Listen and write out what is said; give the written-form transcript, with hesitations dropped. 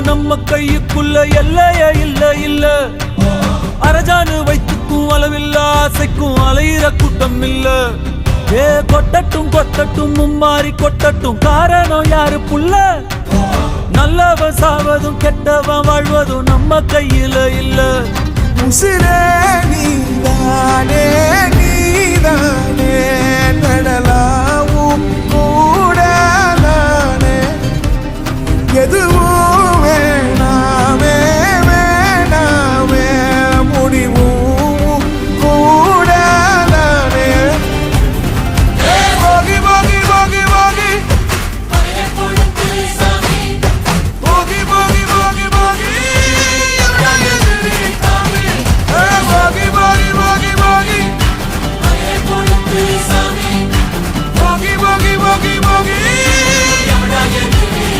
நம்ம கையுக்குள்ள எல்லையே இல்ல இல்ல. அரஜானு வைத்துக்கும் அளவில்ல, ஆசைக்கும் அலையிற கூட்டம் இல்ல. ஏ கொட்டட்டும் கொட்டட்டும் மும்மாறி கொட்டட்டும், காரணம் யாரு புள்ள? நல்லவன் சாவதும் கெட்டவன் வாழ்வதும் நம்ம கையில இல்ல. உசிரே நீதானே நீதானே நடல